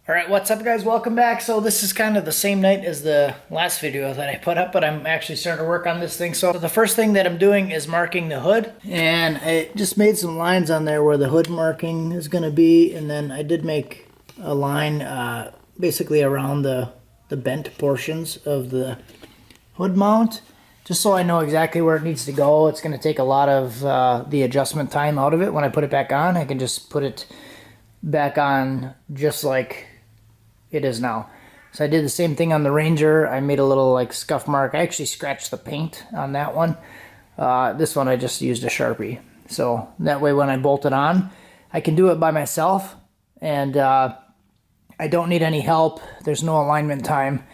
Alright, what's up guys? Welcome back. So this is kind of the same night as the last video that I put up, but I'm actually starting to work on this thing. So the first thing that I'm doing is marking the hood, and I just made some lines on there where the hood marking is going to be, and then I did make a line basically around the bent portions of the hood mount, just so I know exactly where it needs to go. It's going to take a lot of the adjustment time out of it. When I put it back on, I can just put it back on just like it is now. So I did the same thing on the Ranger. I made a little like scuff mark. I actually scratched the paint on that one. This one I just used a Sharpie. So that way when I bolt it on, I can do it by myself, and I don't need any help. There's no alignment time.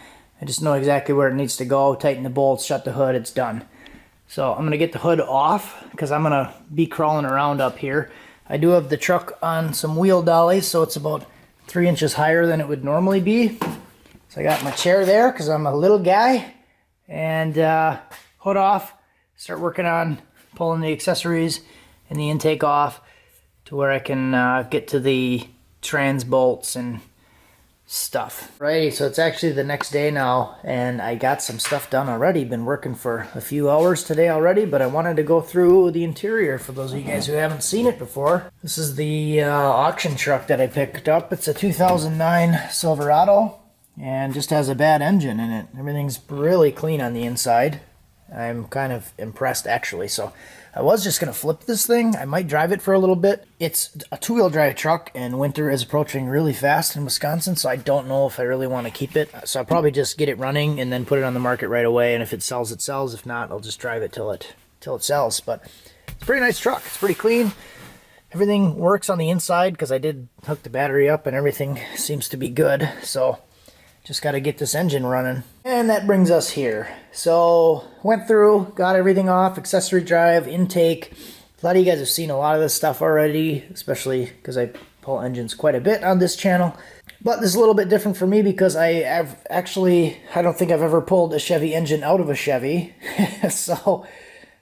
I just know exactly where it needs to go, tighten the bolts, shut the hood, it's done. So I'm gonna get the hood off because I'm gonna be crawling around up here. I do have the truck on some wheel dollies, so it's about 3 inches higher than it would normally be. So I got my chair there because I'm a little guy, and hood off, start working on pulling the accessories and the intake off to where I can get to the trans bolts and stuff. Righty, so it's actually the next day now, and I got some stuff done already. Been working for a few hours today already, but I wanted to go through the interior for those of you guys who haven't seen it before. This is the auction truck that I picked up. It's a 2009 Silverado, and just has a bad engine in it. Everything's really clean on the inside. I'm kind of impressed actually. So I was just going to flip this thing. I might drive it for a little bit. It's a two-wheel drive truck, and winter is approaching really fast in Wisconsin, so I don't know if I really want to keep it. So I'll probably just get it running and then put it on the market right away, and if it sells, it sells. If not, I'll just drive it till it sells. But it's a pretty nice truck. It's pretty clean. Everything works on the inside because I did hook the battery up, and everything seems to be good. So just got to get this engine running. And that brings us here. So went through, got everything off, accessory drive, intake. A lot of you guys have seen a lot of this stuff already, especially because I pull engines quite a bit on this channel. But this is a little bit different for me because I don't think I've ever pulled a Chevy engine out of a Chevy. So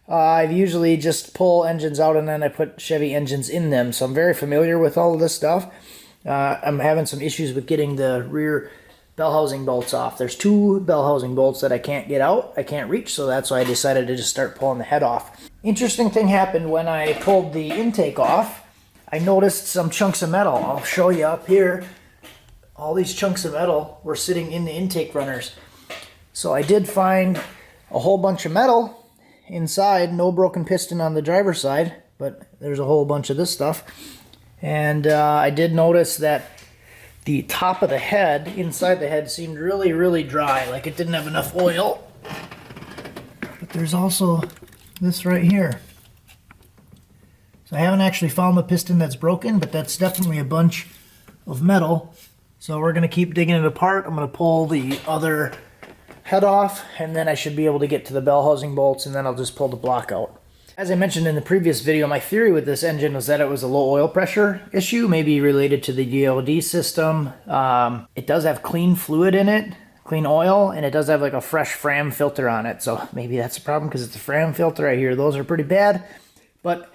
I usually just pull engines out and then I put Chevy engines in them. So I'm very familiar with all of this stuff. I'm having some issues with getting the rear bell housing bolts off. There's two bell housing bolts that I can't get out, I can't reach, so that's why I decided to just start pulling the head off. Interesting thing happened when I pulled the intake off. I noticed some chunks of metal. I'll show you up here. All these chunks of metal were sitting in the intake runners. So I did find a whole bunch of metal inside, no broken piston on the driver's side, but there's a whole bunch of this stuff. And I did notice that the top of the head, inside the head, seemed really, really dry, like it didn't have enough oil. But there's also this right here. So I haven't actually found the piston that's broken, but that's definitely a bunch of metal. So we're going to keep digging it apart. I'm going to pull the other head off, and then I should be able to get to the bell housing bolts, and then I'll just pull the block out. As I mentioned in the previous video, my theory with this engine was that it was a low oil pressure issue, maybe related to the DOD system. It does have clean fluid in it, clean oil, and it does have like a fresh Fram filter on it. So maybe that's a problem because it's a Fram filter. I hear those are pretty bad. But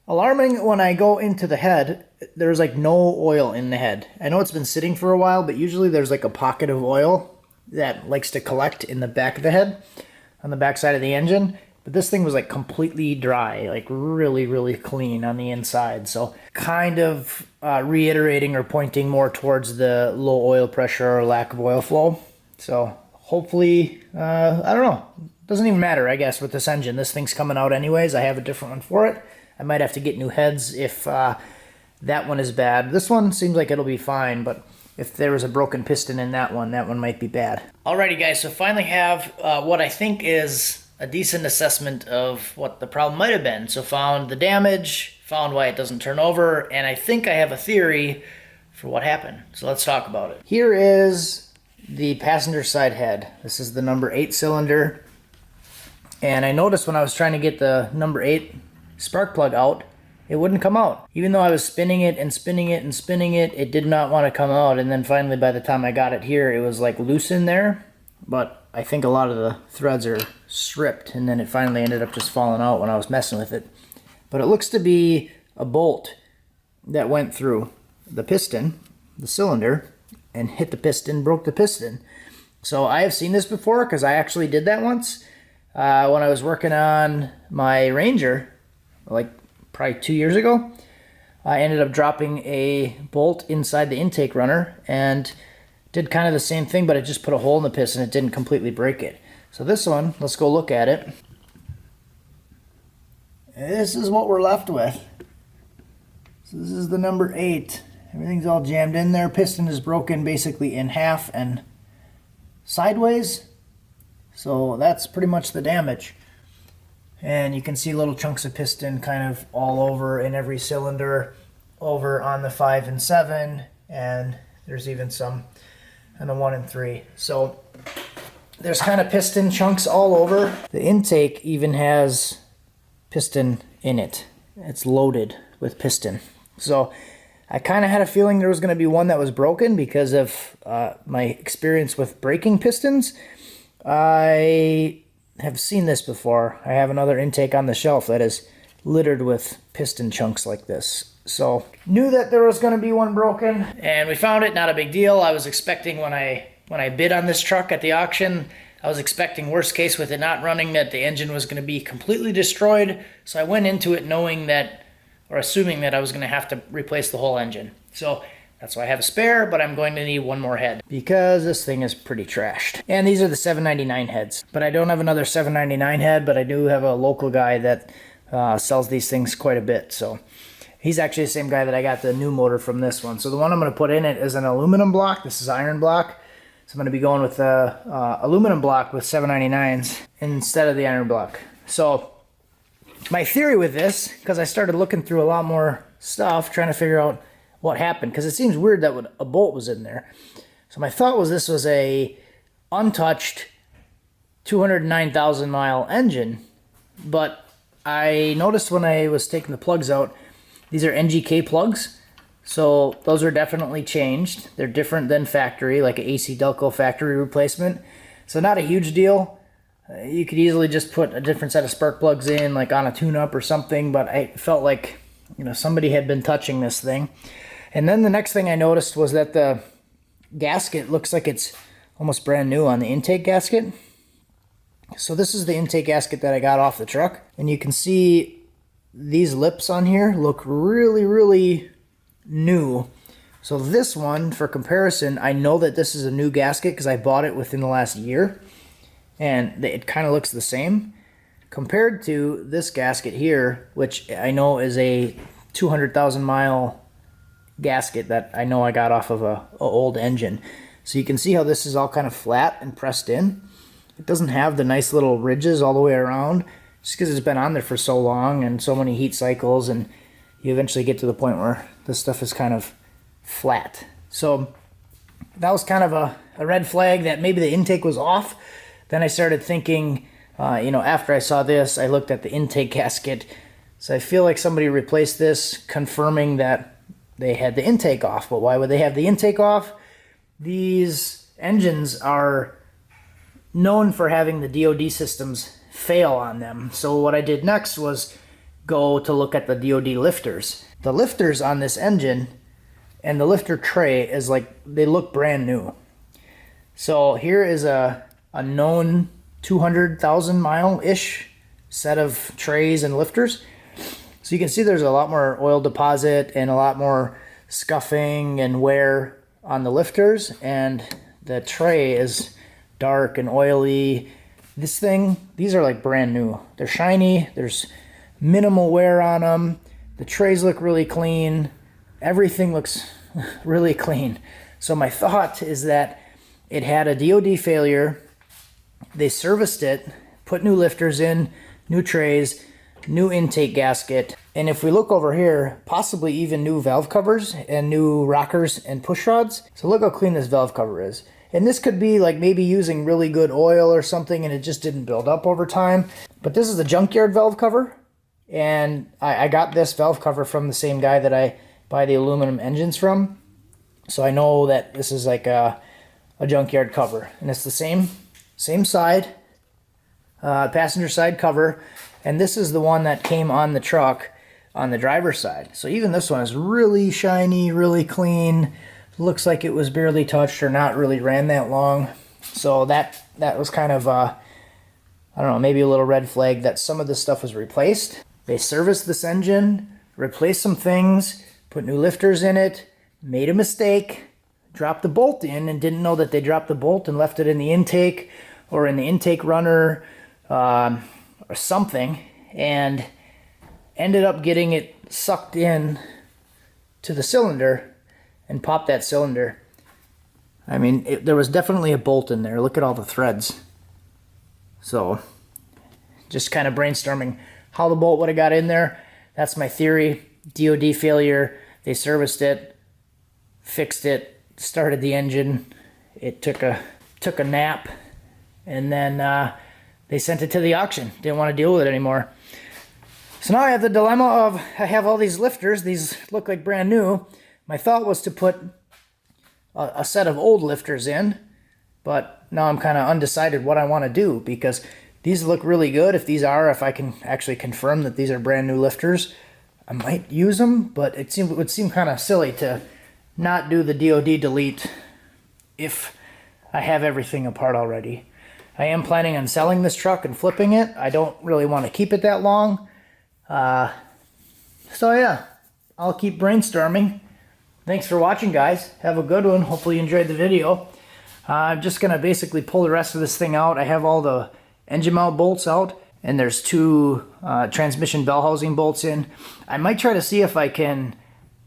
alarming, when I go into the head, there's like no oil in the head. I know it's been sitting for a while, but usually there's like a pocket of oil that likes to collect in the back of the head, on the back side of the engine. But this thing was like completely dry, like really, really clean on the inside. So kind of reiterating or pointing more towards the low oil pressure or lack of oil flow. So hopefully, I don't know, doesn't even matter, I guess, with this engine. This thing's coming out anyways. I have a different one for it. I might have to get new heads if that one is bad. This one seems like it'll be fine, but if there was a broken piston in that one might be bad. Alrighty guys, so finally have what I think is a decent assessment of what the problem might have been. So found the damage, found why it doesn't turn over, and I think I have a theory for what happened. So let's talk about it. Here is the passenger side head. This is the number 8 cylinder. And I noticed when I was trying to get the number 8 spark plug out, it wouldn't come out. Even though I was spinning it and spinning it and spinning it, it did not want to come out. And then finally, by the time I got it here, it was like loose in there. But I think a lot of the threads are stripped, and then it finally ended up just falling out when I was messing with it. But it looks to be a bolt that went through the piston, the cylinder, and hit the piston, broke the piston. So I have seen this before because I actually did that once when I was working on my Ranger, like probably 2 years ago. I ended up dropping a bolt inside the intake runner and did kind of the same thing, but it just put a hole in the piston. It didn't completely break it. So this one, let's go look at it. This is what we're left with. So this is the number 8. Everything's all jammed in there. Piston is broken basically in half and sideways. So that's pretty much the damage. And you can see little chunks of piston kind of all over in every cylinder, over on the 5 and 7, and there's even some on the 1 and 3. So there's kind of piston chunks all over. The intake even has piston in it. It's loaded with piston. So I kind of had a feeling there was going to be one that was broken because of my experience with breaking pistons. I have seen this before. I have another intake on the shelf that is littered with piston chunks like this. So knew that there was going to be one broken, and we found it. Not a big deal. I was expecting when I bid on this truck at the auction, I was expecting worst case with it not running that the engine was going to be completely destroyed. So I went into it knowing that, or assuming that I was going to have to replace the whole engine. So that's why I have a spare, but I'm going to need one more head because this thing is pretty trashed. And these are the $7.99 heads. But I don't have another $7.99 head, but I do have a local guy that sells these things quite a bit. So he's actually the same guy that I got the new motor from this one. So the one I'm going to put in it is an aluminum block. This is iron block. So I'm going to be going with the aluminum block with 799s instead of the iron block. So my theory with this, because I started looking through a lot more stuff, trying to figure out what happened, because it seems weird that a bolt was in there. So my thought was this was a untouched 209,000 mile engine, but I noticed when I was taking the plugs out, these are NGK plugs, so those are definitely changed. They're different than factory, like an AC Delco factory replacement. So not a huge deal. You could easily just put a different set of spark plugs in, like on a tune-up or something, but I felt like, you know, somebody had been touching this thing. And then the next thing I noticed was that the gasket looks like it's almost brand new on the intake gasket. So this is the intake gasket that I got off the truck. And you can see these lips on here look really, really new. So this one, for comparison, I know that this is a new gasket because I bought it within the last year. And it kind of looks the same compared to this gasket here, which I know is a 200,000 mile gasket that I know I got off of a old engine. So you can see how this is all kind of flat and pressed in. It doesn't have the nice little ridges all the way around just because it's been on there for so long and so many heat cycles, and you eventually get to the point where this stuff is kind of flat. So that was kind of a red flag that maybe the intake was off. Then I started thinking, after I saw this, I looked at the intake gasket. So I feel like somebody replaced this, confirming that they had the intake off. But why would they have the intake off? These engines are known for having the DoD systems fail on them. So what I did next was go to look at the DoD lifters. The lifters on this engine and the lifter tray is like, they look brand new. So here is a known 200,000 mile-ish set of trays and lifters. So you can see there's a lot more oil deposit and a lot more scuffing and wear on the lifters, and the tray is dark and oily. These are like brand new. They're shiny, there's minimal wear on them, the trays look really clean, everything looks really clean. So my thought is that it had a DoD failure. They serviced it, put new lifters in, new trays, new intake gasket, and if we look over here, possibly even new valve covers and new rockers and push rods. So look how clean this valve cover is. And this could be like maybe using really good oil or something and it just didn't build up over time. But this is a junkyard valve cover, and I got this valve cover from the same guy that I buy the aluminum engines from. So I know that this is like a junkyard cover, and it's the same side, passenger side cover, and this is the one that came on the truck on the driver's side. So even this one is really shiny, really clean, looks like it was barely touched or not really ran that long. So that was kind of, I don't know, maybe a little red flag that some of this stuff was replaced. They serviced this engine, replaced some things, put new lifters in it, made a mistake, dropped the bolt in and didn't know that they dropped the bolt and left it in the intake or in the intake runner or something, and ended up getting it sucked in to the cylinder and popped that cylinder. I mean, there was definitely a bolt in there. Look at all the threads. So just kind of brainstorming how the bolt would have got in there. That's my theory. DOD failure. They serviced it, fixed it, started the engine. It took a nap, and then they sent it to the auction. Didn't want to deal with it anymore. So now I have the dilemma of, I have all these lifters. These look like brand new. My thought was to put a set of old lifters in, but now I'm kind of undecided what I want to do, because these look really good. If I can actually confirm that these are brand new lifters, I might use them, but it would seem kind of silly to not do the DOD delete if I have everything apart already. I am planning on selling this truck and flipping it. I don't really want to keep it that long. So yeah, I'll keep brainstorming. Thanks for watching, guys. Have a good one. Hopefully you enjoyed the video. I'm just going to basically pull the rest of this thing out. I have all the engine mount bolts out, and there's two transmission bell housing bolts in. I might try to see if I can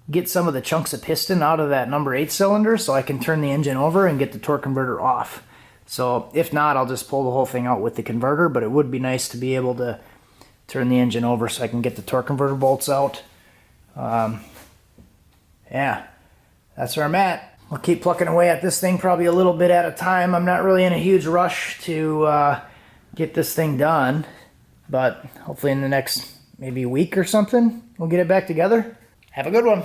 get some of the chunks of piston out of that number 8 cylinder so I can turn the engine over and get the torque converter off. So if not, I'll just pull the whole thing out with the converter, but it would be nice to be able to turn the engine over so I can get the torque converter bolts out. Yeah, that's where I'm at. I'll keep plucking away at this thing probably a little bit at a time. I'm not really in a huge rush to get this thing done, but hopefully in the next maybe week or something, we'll get it back together. Have a good one.